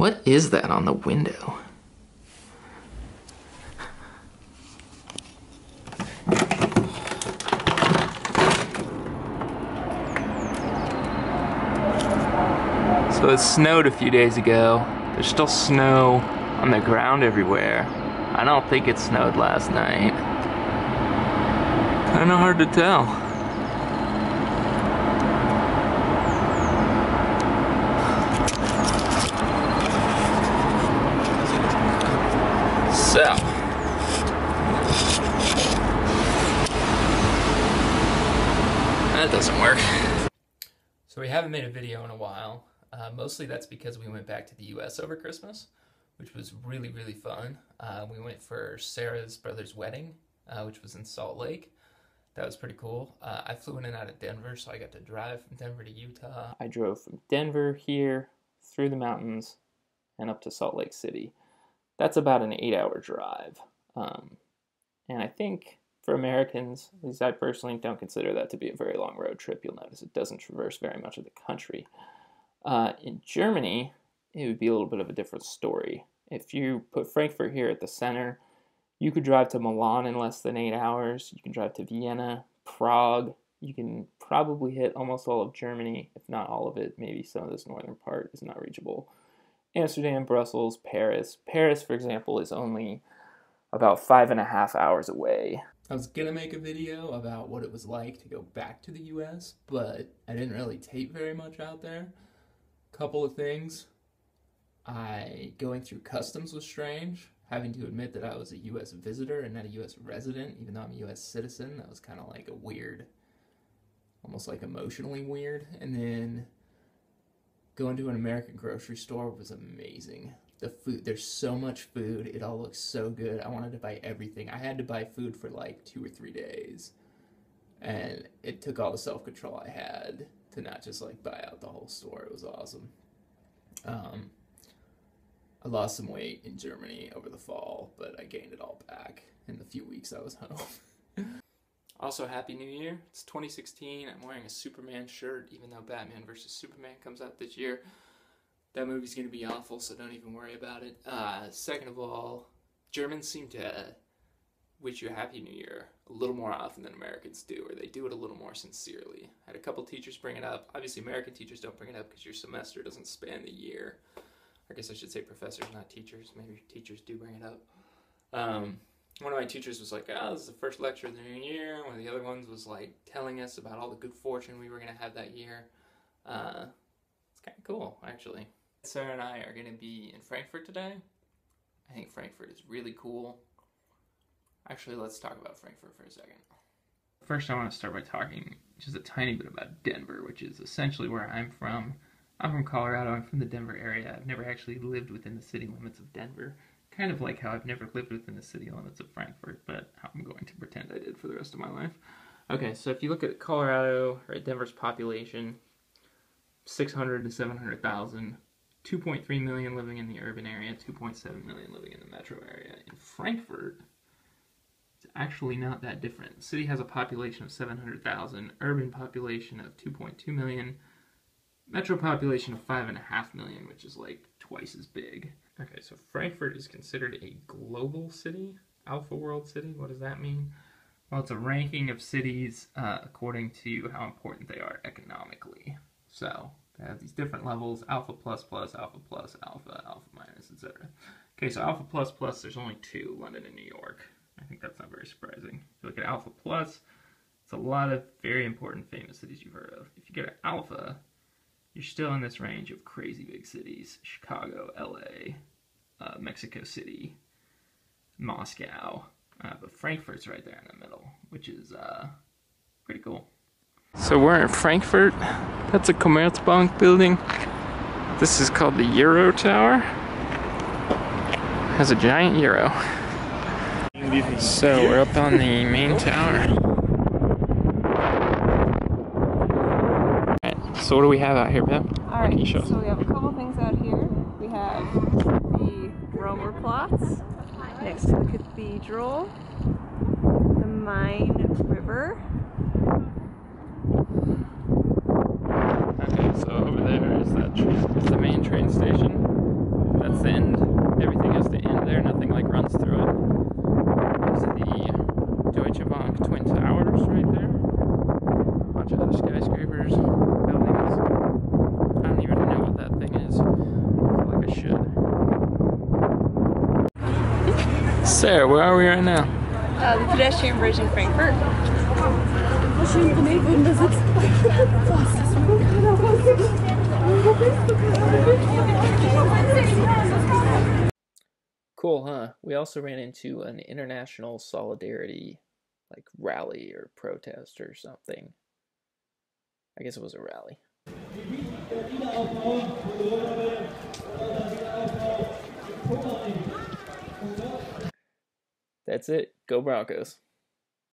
What is that on the window? So it snowed a few days ago. There's still snow on the ground everywhere. I don't think it snowed last night. Kinda hard to tell. So, that doesn't work. So we haven't made a video in a while. Mostly that's because we went back to the US over Christmas, which was really, really fun. We went for Sarah's brother's wedding, which was in Salt Lake. That was pretty cool. I flew in and out of Denver, so I got to drive from Denver to Utah. I drove from Denver here, through the mountains, and up to Salt Lake City. That's about an 8-hour drive. And I think for Americans, at least I personally don't consider that to be a very long road trip. You'll notice it doesn't traverse very much of the country. In Germany, it would be a little bit of a different story. If you put Frankfurt here at the center, you could drive to Milan in less than 8 hours. You can drive to Vienna, Prague. You can probably hit almost all of Germany, if not all of it. Maybe some of this northern part is not reachable. Amsterdam, Brussels, Paris. Paris, for example, is only about 5.5 hours away. I was gonna make a video about what it was like to go back to the US, but I didn't really tape very much out there. Couple of things. Going through customs was strange. Having to admit that I was a US visitor and not a US resident, even though I'm a US citizen, that was kind of like a weird, almost like emotionally weird. And then going to an American grocery store was amazing. The food, there's so much food, it all looks so good. I wanted to buy everything. I had to buy food for like 2 or 3 days. And it took all the self-control I had to not just like buy out the whole store. It was awesome. I lost some weight in Germany over the fall, but I gained it all back in the few weeks I was home. Also, Happy New Year. It's 2016. I'm wearing a Superman shirt, even though Batman vs. Superman comes out this year. That movie's going to be awful, so don't even worry about it. Second of all, Germans seem to wish you a Happy New Year a little more often than Americans do, or they do it a little more sincerely. I had a couple teachers bring it up. Obviously, American teachers don't bring it up because your semester doesn't span the year. I guess I should say professors, not teachers. Maybe teachers do bring it up. One of my teachers was like, oh, this is the first lecture of the new year. One of the other ones was like telling us about all the good fortune we were going to have that year. It's kind of cool, actually. Sarah and I are going to be in Frankfurt today. I think Frankfurt is really cool. Actually, let's talk about Frankfurt for a second. First, I want to start by talking just a tiny bit about Denver, which is essentially where I'm from. I'm from Colorado. I'm from the Denver area. I've never actually lived within the city limits of Denver. Kind of like how I've never lived within the city limits of Frankfurt, but I'm going to pretend I did for the rest of my life. Okay, so if you look at Colorado, right, Denver's population, 600 to 700,000, 2.3 million living in the urban area, 2.7 million living in the metro area. In Frankfurt, it's actually not that different. The city has a population of 700,000, urban population of 2.2 million, metro population of 5.5 million, which is like twice as big. Okay, so Frankfurt is considered a global city, Alpha World City. What does that mean? Well, it's a ranking of cities according to how important they are economically. So they have these different levels: Alpha plus plus, Alpha plus, Alpha, Alpha minus, etc. Okay, so Alpha plus plus, there's only 2, London and New York. I think that's not very surprising. If you look at Alpha plus, it's a lot of very important famous cities you've heard of. If you get an Alpha, you're still in this range of crazy big cities: Chicago, LA, Mexico City, Moscow. But Frankfurt's right there in the middle, which is pretty cool. So we're in Frankfurt. That's a Commerzbank building. This is called the Euro Tower. It has a giant euro. So we're up on the main tower. So what do we have out here, Pep? Alright, so we have a couple things out here. We have the Romerplatz next to the cathedral, the Main River. Okay, so over there is the main train station. Deutsche Twin Towers right there. A bunch of other skyscrapers, buildings. I don't even know what that thing is. I feel like I should. Sarah, where are we right now? The pedestrian bridge in Frankfurt. Cool, huh? We also ran into an international solidarity, like, rally or protest or something. I guess it was a rally. That's it. Go Broncos.